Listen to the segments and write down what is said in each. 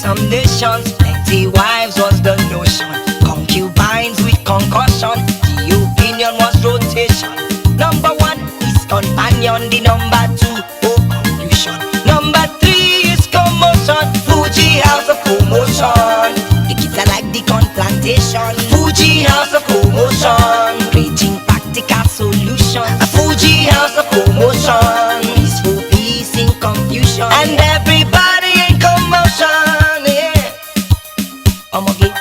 some nations. Plenty wives was the notion. Concubines with concussion. The opinion was rotation. Number one is companion. The number two, oh, conclusion. Number three is commotion. Fuji House of commotion. The kids are like the corn plantation. Fuji House of commotion. Preaching practical solution. A Fuji House of commotion. Peaceful peace in confusion. And everybody in commotion. Yeah. Okay.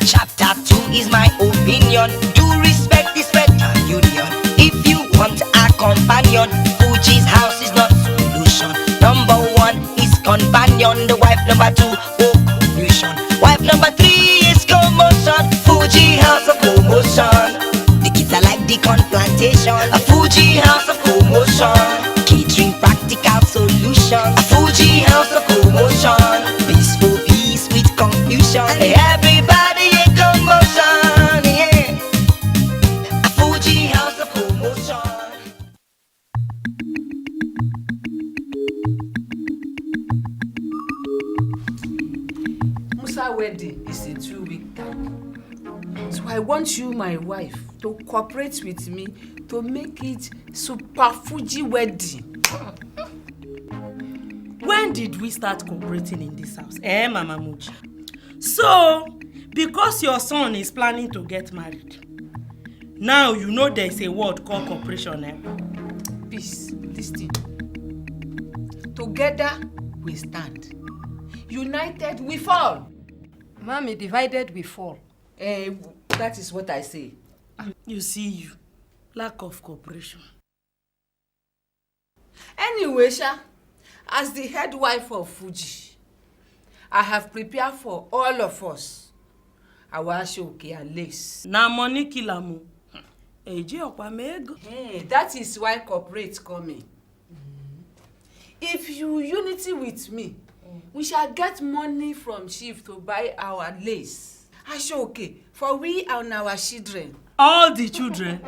Chapter 2 is my opinion. Do respect this federal union. If you want a companion, Fuji's house is not solution. Number 1 is companion. The wife number 2, oh, conclusion. Wife number 3 is commotion. Fuji house of commotion. The kids are like the corn plantation. A Fuji house of commotion. Catering practical solution. A Fuji house of commotion. Peaceful peace with confusion. Everybody in commotion, yeah. A Fuji house of commotion. Musa wedding is a 2-week time. So I want you, my wife, to cooperate with me to make it Super Fuji wedding. When did we start cooperating in this house? Mama Muji. So, because your son is planning to get married, now you know there's a word called cooperation. Peace, listen. Together we stand. United we fall. Mommy, divided we fall. That is what I say. You see you. Lack of cooperation. Anyway, Sha, as the head wife of Fuji, I have prepared for all of us our ashoke and lace. Na money kilamu. That is why corporate coming. If you unity with me, we shall get money from chief to buy our lace. Ashoke for we and our children. All the children?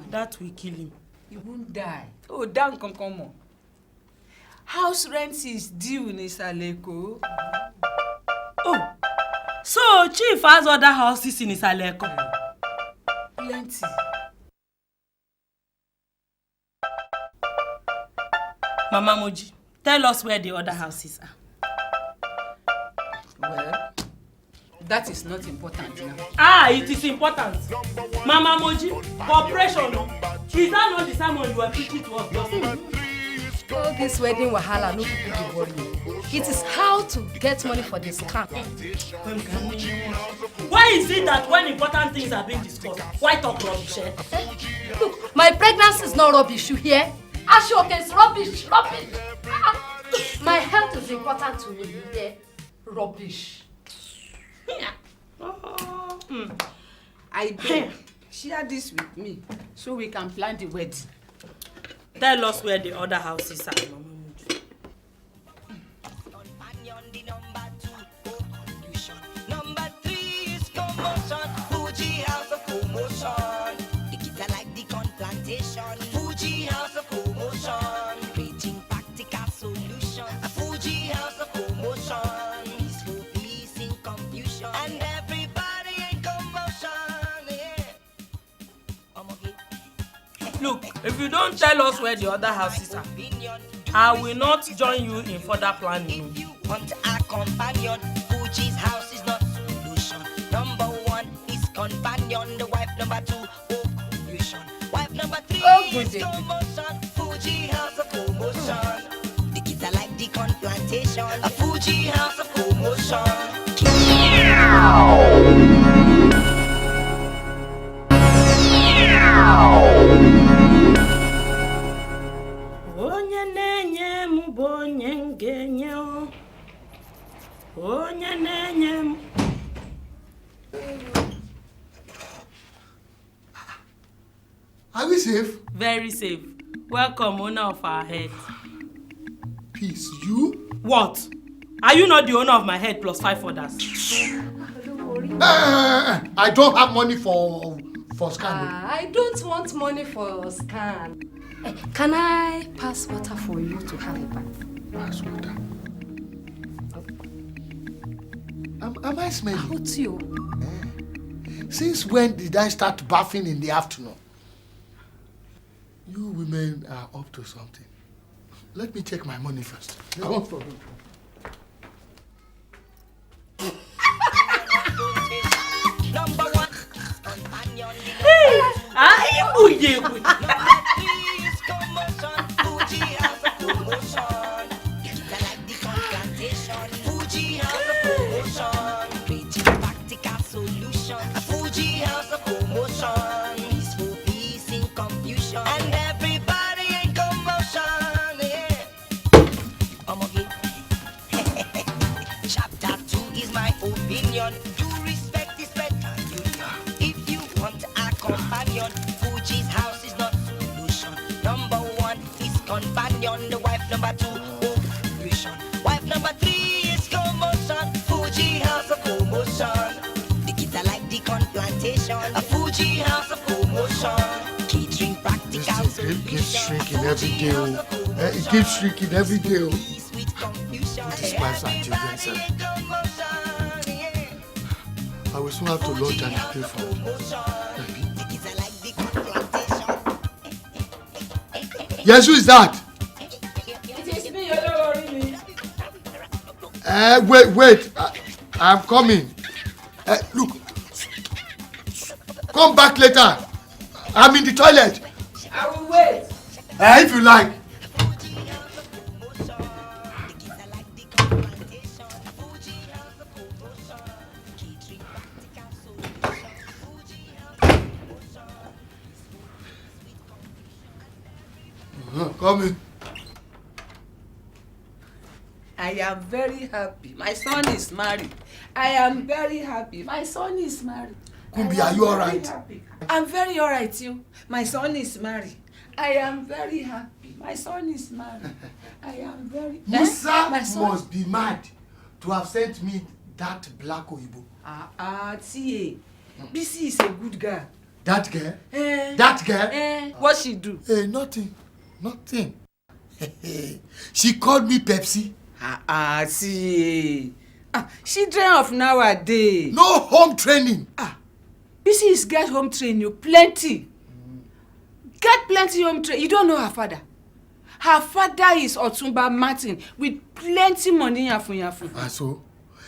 That will kill him. He won't die. Oh, down come on. House rent is due in Isaleko. Oh, so chief has other houses in Isaleko? Plenty. Mama Moji, tell us where the other houses are. Well, that is not important now. It is important. Mama Moji, cooperation. Is that not the sermon you were preaching to us just now? All this wedding wahala, no people dey worry. It is how to get money for the scam. Why is it that when important things are being discussed, why talk rubbish? Look, my pregnancy is not rubbish, you hear? Ashoke is rubbish. My health is important to me, you hear? Rubbish. I beg, share this with me so we can plan the wedding. Tell us where the other houses are, Mama Moji. Number 3 is commotion. Fuji house of commotion. The kids are like the corn plantation. Fuji house of commotion. Preaching practical solution. A Fuji house of commotion. Peaceful peace in confusion. And everybody in commotion. Yeah. Look, if you don't tell us where the other houses are, I will not join you in further planning. If you want a companion, Fuji's house is not solution. Number 1 is companion. The wife number 2, oh, conclusion. Wife number 3 is commotion. Fuji house of commotion. The kids are like the corn plantation. A Fuji house of commotion. Onye na-enye m bụ onye m ga-enye o. Onye na-enye m. Are we safe? Very safe. Welcome, owner of our head. Peace, you? What? Are you not the owner of my head plus 5 others? I don't have money for scan. I don't want money for scan. Can I pass water for you to have a bath? Pass water. Am I smelling? What's you? Since when did I start bathing in the afternoon? You women are up to something. Let me check my money first. Come for me. Number one, companion. Buye. Please commotion. Fuji House of promotion. I like the confrontation. Fuji House of promotion. Creating practical solution. Fuji House of promotion. Peaceful peace in confusion. And everybody in commotion. Yeah. Okay. Chapter 2 is my opinion. Do respect is better union. If you want a companion, Fuji's house is not solution. Number 1 is companion. The wife number 2, occupation. Wife number 3 is commotion. Fuji house of promotion. The kids are like the plantation. A Fuji house of promotion. Catering practical This thing keeps shrinking every day. It keeps shrinking every day. Put this pipes and children, sir. I will soon have to launch an appeal for me. Yes, who is that? It is me, you don't worry me. Wait. I'm coming. Look. Come back later. I'm in the toilet. I will wait. If you like. Come in. I am very happy. My son is married. I am very happy. My son is married. Kumbi, are you alright? I'm very alright too. My son is married. I am very happy. My son is married. I am very... Musa My son... must be mad to have sent me that black Oyibo. T.A. Bisi is a good girl. That girl? That girl? What she do? Nothing. She called me Pepsi. T.A. She train of nowadays. No home training. Bisi is get home training, plenty. Get plenty home training. You don't know her father. Her father is Otumba Martin with plenty money yafu. And so,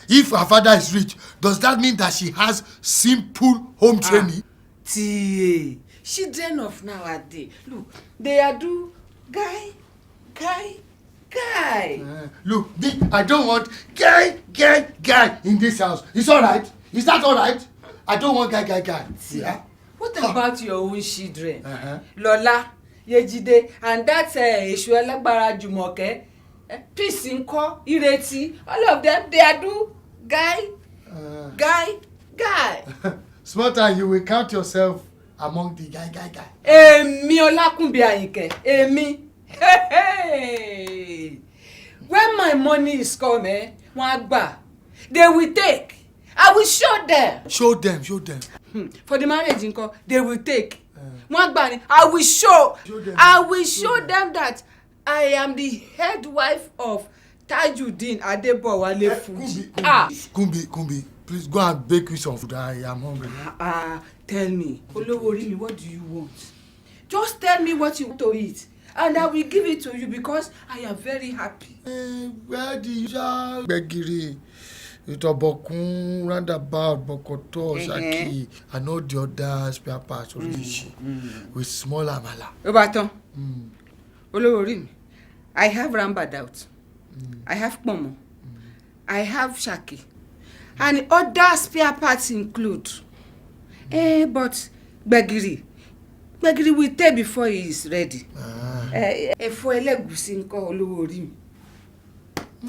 if her father is rich, does that mean that she has simple home training? T.A. She train of nowadays. Look, they are do guy. Look, I don't want guy in this house. It's alright. Is that alright? I don't want guy. Yeah? What about your own children? Lola, Yejide, and that Eshuelagbara Jumoke, Peace Nko, Ireti, all of them, they are do guy. Small time, you will count yourself among the guy. Emi Olakunbi Ayinke, Emi. Hey. When my money is coming, they will take. I will show them. Show them. For the marriage, they will take. I will show. I will show them that I am the head wife of Tajuddin Adebowale Fuji. Kumbi, please go and bake me some food. I am hungry. Tell me, Olowori, what do you want? Just tell me what you want to eat, and I will give it to you because I am very happy. Where do you Gbegiri, Itobokun, Roundabout, Bokoto, Shaki, and all the other spare parts of Rishi with small amala. Obaton, Olowori, I have Roundabout, I have Pomo, I have Shaki, and other spare parts include. But Gbegiri will tell before he is ready.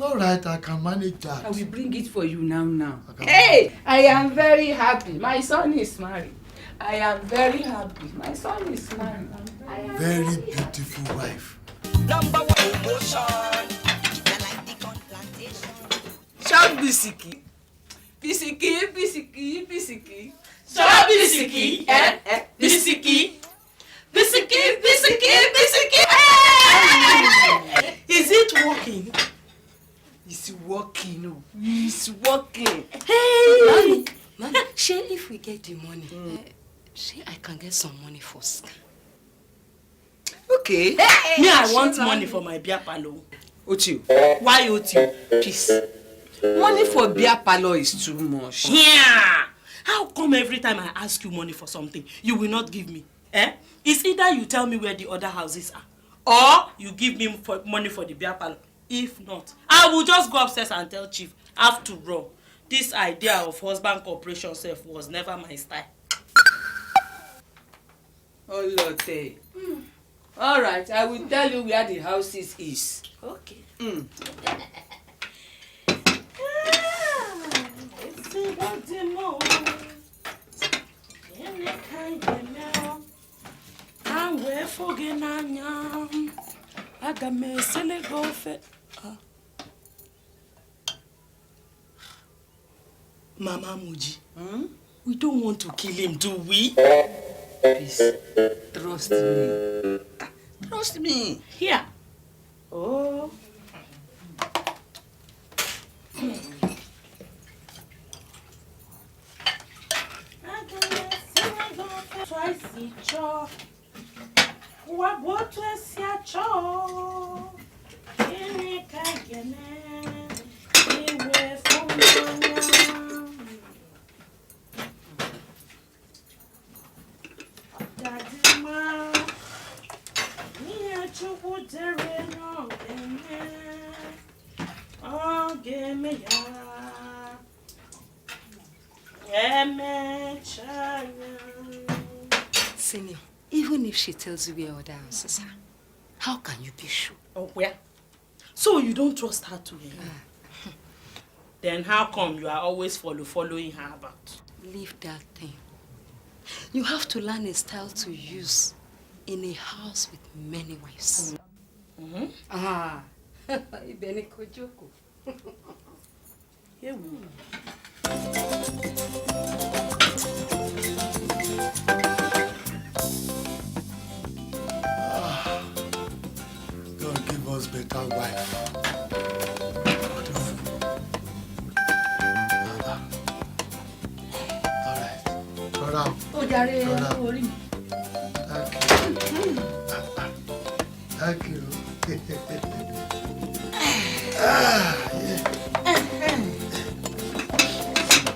All right, I can manage that. I will bring it for you now. Hey, I am very happy. My son is married. I am very happy. My son is married. Very beautiful wife. Number 1 emotion. Shout Bisiki. Bisiki. Shout Bisiki. Bisiki. Is it working? It's working. It's working. Hey, get the money, see, I can get some money for scan. Okay. Hey, me, I want money for my beer parlor. Otiu. Why Otiu? Peace. Money for beer parlor is too much. Yeah. How come every time I ask you money for something, you will not give me? It's either you tell me where the other houses are, or you give me money for the beer parlor. If not, I will just go upstairs and tell Chief. After all, this idea of husband cooperation self was never my style. Oh, Lotte. All right, I will tell you where the houses is. Okay. Mama Muji, we don't want to kill him, do we? Please, trust me. Trust me. Here. Oh. Senior, even if she tells you where other houses are, how can you be sure? Oh, where? So you don't trust her too? Then how come you are always following her about? Leave that thing. You have to learn a style to use in a house with many wives. Ibeni Kojoko. Here we God give us better wife. Alright. Thank you.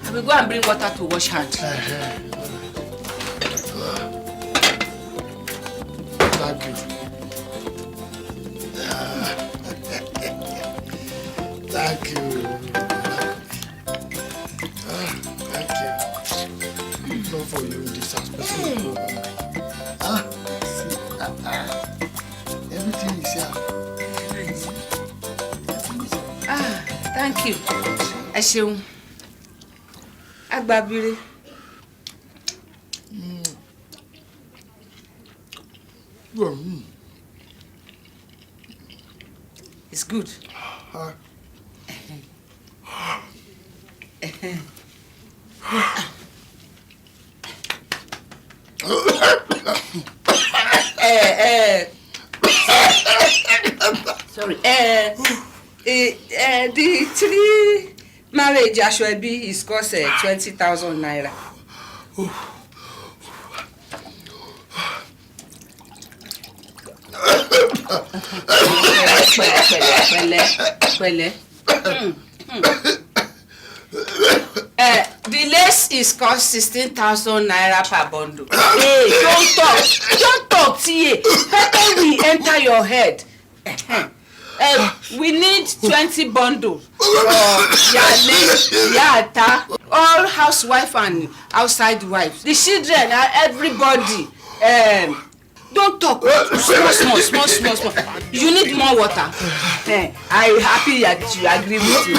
I will go and bring water to wash hands. Thank you. Thank you. Thank you. Not for you, this house. Everything is here. Thank you. Asheun. Agbabire. It's good. Sorry. The 3 marriage Ashwebi is cost 20,000 naira. The lace is cost 16,000 naira per bundle. Hey, don't talk, T.A. How we enter your head? We need 20 bundles. Yata, all housewife and outside wives. The children, everybody. Don't talk. Small. You need more water. I'm happy that you agree with me.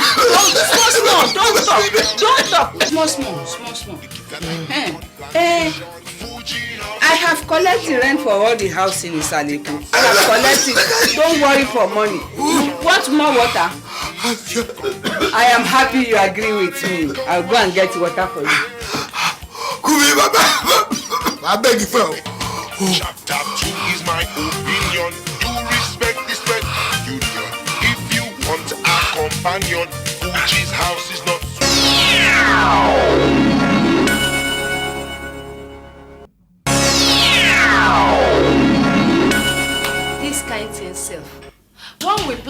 Don't talk. Small. I have collected rent for all the house in Isaleku. I have collected. Don't worry for money. Want more water? I am happy you agree with me. I'll go and get water for you. I beg you for. Chapter 2 is my opinion. Do respect union. If you want a companion, Fuji's house is not.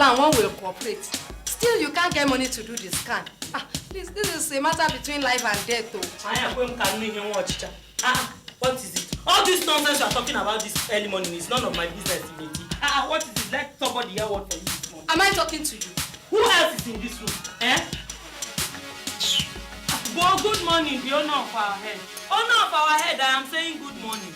husband one will cooperate. Still, you can't get money to do the scan. Please, this is a matter between life and death, though. What is it? All this nonsense you are talking about this early morning is none of my business, Ibeti. What is it? Let somebody hear what for you this morning. Am I talking to you? Who else is in this room? Well, good morning, the owner of our head. Owner of our head, I am saying good morning.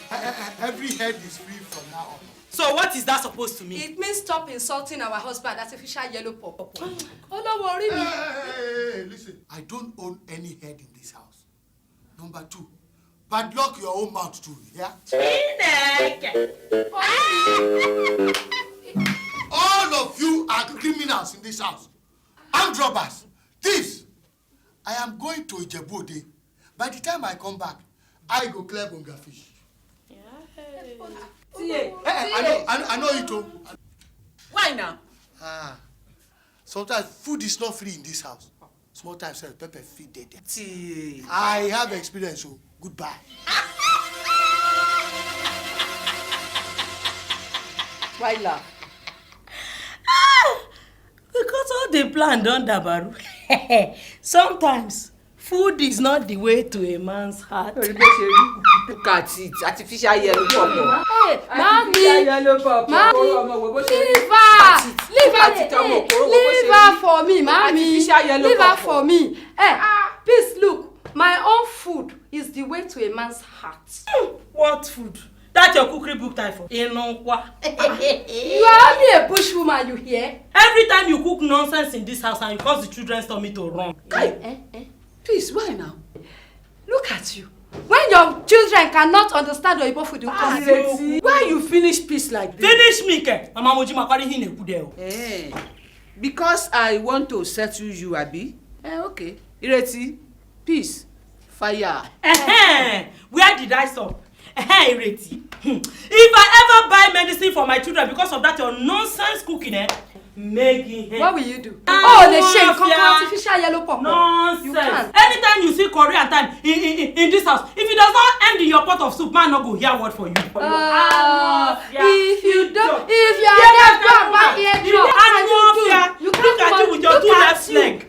Every head is free from now on. So what is that supposed to mean? It means stop insulting our husband, artificial yellow pop. Oh, don't worry me. Hey, listen. I don't own any head in this house. Number 2, padlock your own mouth too, yeah? All of you are criminals in this house. Armed robbers, thieves. I am going to Ijebu-Ode. By the time I come back, I go clear bonga fish. I know it too. Why now? Sometimes food is not free in this house. Small time, sir, pepper feed there. I have experience, so goodbye. Why laugh? Because all the plan done dabaru. Sometimes food is not the way to a man's heart. Look at it, artificial yellow pop. Hey, Mommy, leave her for me, Mommy. Leave her for me. Hey, please look, my own food is the way to a man's heart. What food? That's your cookery book time for. You are only a bush woman, you hear? Every time you cook nonsense in this house and you cause the children's tummy to run. Please, why now? Look at you. When your children cannot understand your Igbo food, you come. Why you finish peace like this? Finish me, ke? Mama Moji makwari hine kudeo. Because I want to settle you, Abi. Okay. Ireti, peace, fire. Where did I stop? Ireti. If I ever buy medicine for my children because of that your nonsense cooking, what will you do? The shame, artificial yellow pop. Nonsense. You can't. Anytime you see Korean time in this house, if it does not end in your pot of soup, man, no go hear word for you. If you are there, go and buy eardrum. You can't at you with your 2 left leg.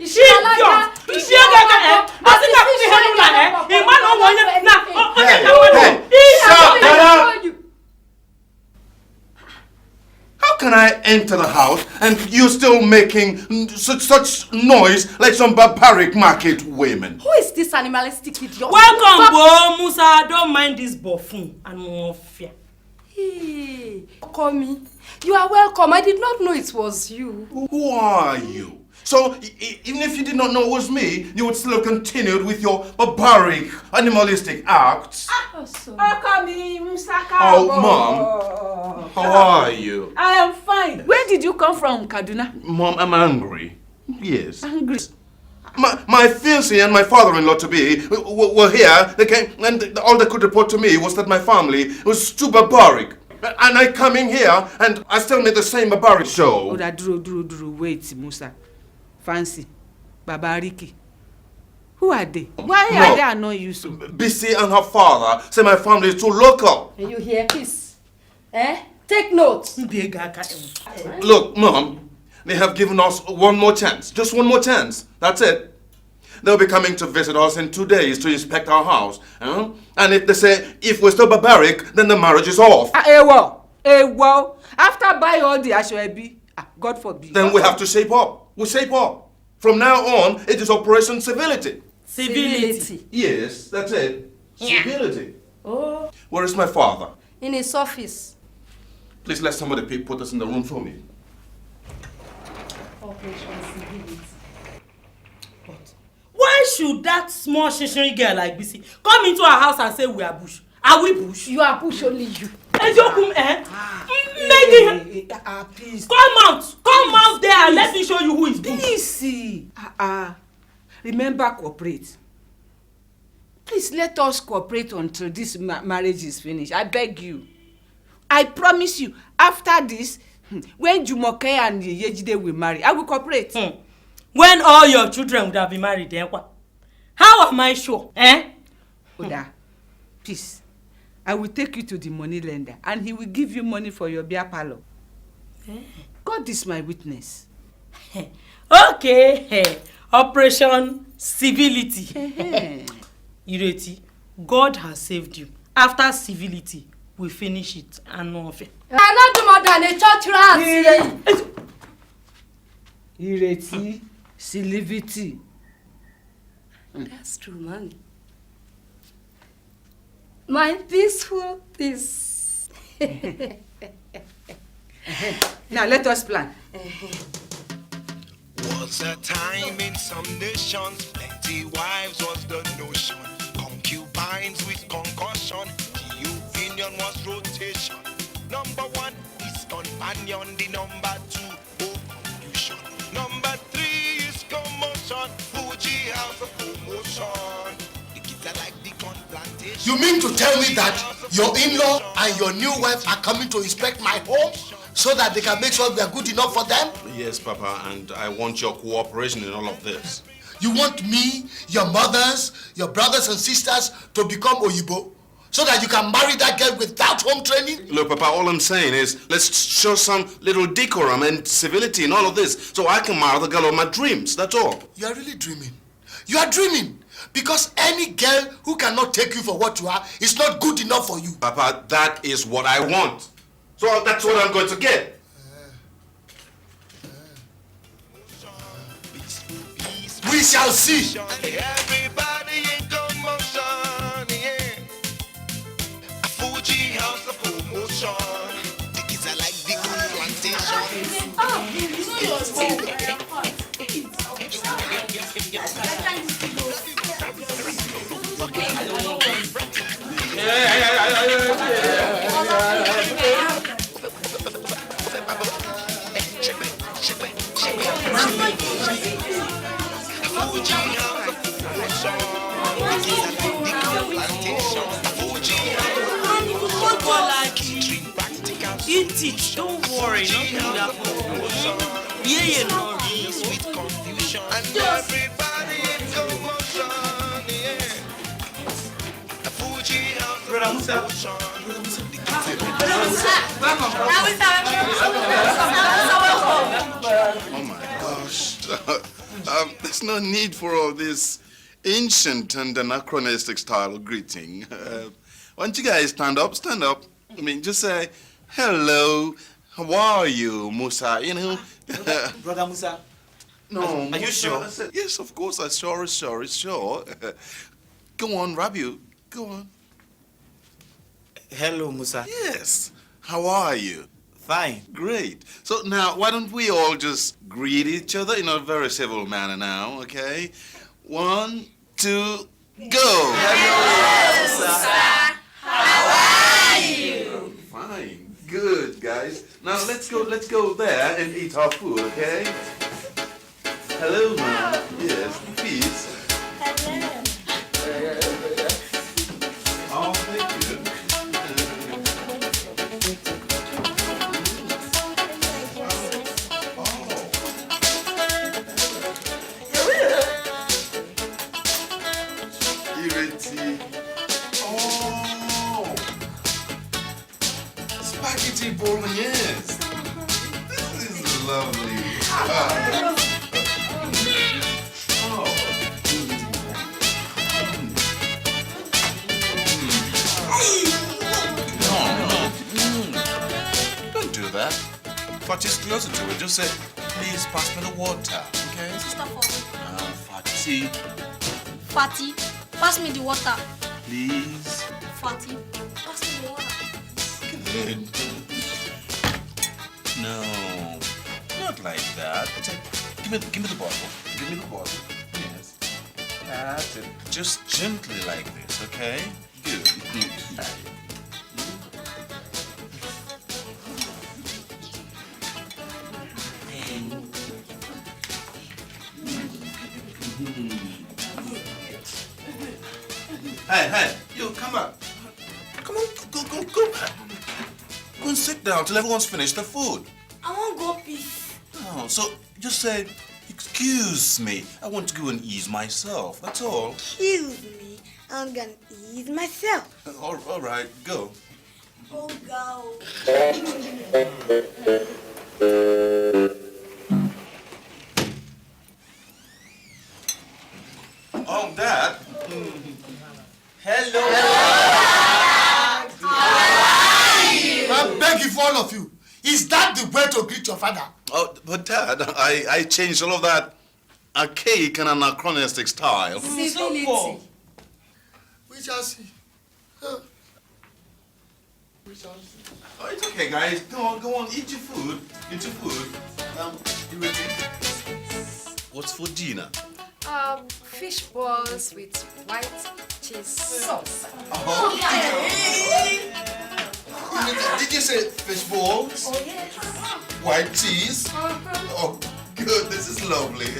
How can I enter the house and you're still making such noise like some barbaric market women? Who is this animalistic idiot? Welcome, Bo Musa. Don't mind this buffoon and mafia. Hey, call me. You are welcome. I did not know it was you. Who are you? So, even if you did not know it was me, you would still continue with your barbaric, animalistic acts. Oh, Mom. How are you? I am fine. Where did you come from, Kaduna? Mom, I'm angry. Yes. Angry? My fiancé and my father-in-law-to-be were here. They came, and all they could report to me was that my family was too barbaric. And I come in here, and I still made the same barbaric show. Duru, wait, Musa. Fancy, Babariki. Who are they? Why are they annoying you so? Bisi and her father say my family is too local. And you hear peace? Take notes. Look, Mom, they have given us one more chance. Just one more chance. That's it. They'll be coming to visit us in 2 days to inspect our house. And if they say, if we're still barbaric, then the marriage is off. Well. After buying all the Ashwebi, God forbid. Then we have to shape up. We shape up. From now on, it is Operation Civility. Civility? Yes, that's it. Yeah. Civility. Oh. Where is my father? In his office. Please let somebody put us in the room for me. Operation Civility. But why should that small shishiri girl like Bisi come into our house and say we are bush? Are we bush? You are bush, only you. Please. Come out there and let me show you who is bush. Please. Remember, cooperate. Please let us cooperate until this marriage is finished. I beg you. I promise you, after this, when Jumoke and Yejide will marry, I will cooperate. When all your children would have been married, then what? How am I sure? Oda, please. I will take you to the money lender and he will give you money for your beer parlor. God is my witness. Okay, Operation Civility. Ireti, God has saved you. After civility, we finish it and nothing. I not do more than a church rat. Ireti, civility. That's true, man. My peaceful peace. Now let us plan. Was a time in some nations, plenty wives was the notion. Concubines with concussion, the opinion was rotation. Number one is companion, the number two, oh confusion. Number three is commotion, Fuji House of promotion. The kids are like the corn plantation. You mean to tell me that your in-law and your new wife are coming to inspect my home so that they can make sure we are good enough for them? Yes, Papa, and I want your cooperation in all of this. You want me, your mothers, your brothers and sisters to become Oyibo so that you can marry that girl without home training? Look, Papa, all I'm saying is let's show some little decorum and civility in all of this so I can marry the girl of my dreams, that's all. You are really dreaming. You are dreaming because any girl who cannot take you for what you are is not good enough for you. Papa, that is what I want. So that's what I'm going to get. We shall see. Everybody in commotion, yeah. A Fuji House of promotion. The kids are like the corn plantation. Eat it, don't worry, nothing will happen. Yeah, no. Sweet confusion. And everybody in commotion, yeah. A Fuji House of promotion. Oh my gosh. There's no need for all this ancient and anachronistic style greeting. Why don't you guys stand up? Stand up. I mean, just say, hello, how are you, Musa? You know? Brother Musa. No. Are you sure? Yes, of course. I'm sure. Go on, Rabiu. Go on. Hello, Musa. Yes. How are you? Fine. Great. So now, why don't we all just greet each other in a very civil manner now, okay? 1, 2, go. Hello, Musa. Fine. Good, guys. Now let's go there and eat our food, okay? Hello, ma'am. Yes, please. Oh, thank you. Ireti. Oh. Spaghetti bolognese. This is lovely. Don't do that. Fati's closer to it. Just say, please pass me the water, okay? Sister Fati. Fati, Fati, pass me the water. please. Fati, pass me the water. Good. No, not like that. Give me the bottle. Give me the bottle. Yes. That's it. Just gently like this, okay? Good. Hey, you come back. Come on, go back. Go and sit down till everyone's finished their food. I want go peace. Oh, so just say, excuse me, I want to go and ease myself, that's all. Excuse me, I'm gonna ease myself. All right, go. Oh, go. Hello. I beg you for all of you. Is that the way to greet your father? Oh, but Dad, I changed all of that archaic and anachronistic style. Civility. We shall see. We shall see. Oh, it's okay, guys. Go on. Eat your food. You ready? What's for dinner? Fish balls with white cheese sauce. Did you say fish balls? Oh, yes. White cheese? Oh, good. This is lovely.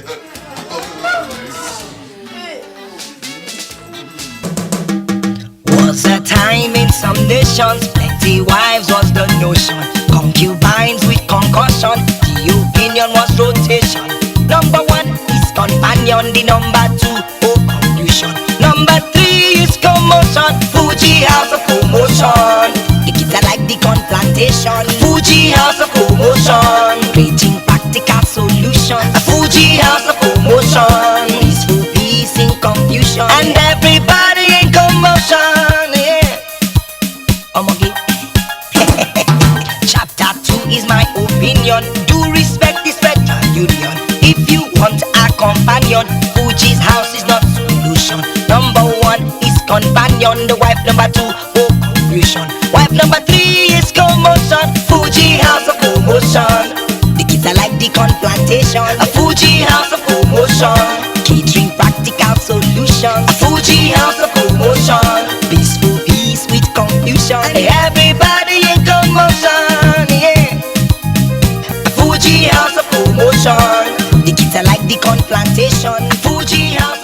Was a time in some nations, plenty wives was the notion. Concubines with concussion, the opinion was rotation. Number 1 is companion, the number 2, conclusion. Number 3 is commotion, Fuji House of commotion. The kids are like the corn plantation, Fuji House of commotion. Creating practical solutions, a Fuji House of commotion. Peaceful peace in confusion, and everybody in commotion. Chapter 2 is my opinion. Do respect this better union. If you want a companion, Fuji's house is not solution. Number 1 is companion, the wife. Number 2, confusion. Wife number 3 is commotion, Fuji house of commotion. The kids are like the corn plantation, a Fuji house of commotion. Catering practical solutions, a Fuji house of commotion. Peaceful peace with confusion, and everybody in commotion, yeah. A Fuji house of commotion. The kids are like the corn plantation, Fuji house